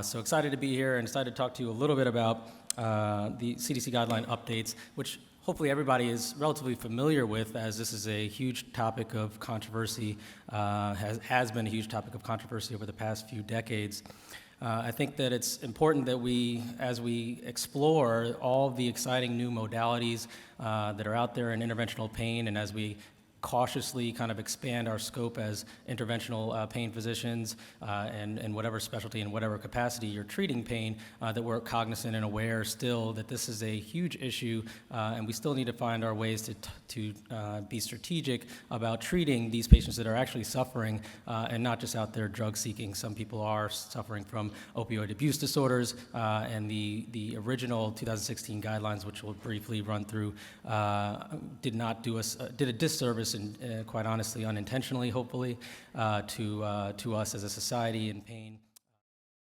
So excited to be here and excited to talk to you a little bit about the CDC guideline updates, which hopefully everybody is relatively familiar with, as this is a huge topic of controversy, has been a huge topic of controversy over the past few decades. I think that it's important that as we explore all the exciting new modalities that are out there in interventional pain, and as we cautiously kind of expand our scope as interventional pain physicians and whatever specialty and whatever capacity you're treating pain, that we're cognizant and aware still that this is a huge issue, and we still need to find our ways to be strategic about treating these patients that are actually suffering and not just out there drug seeking. Some people are suffering from opioid abuse disorders, and the original 2016 guidelines, which we'll briefly run through, did a disservice, and quite honestly, unintentionally, hopefully, to us as a society in pain.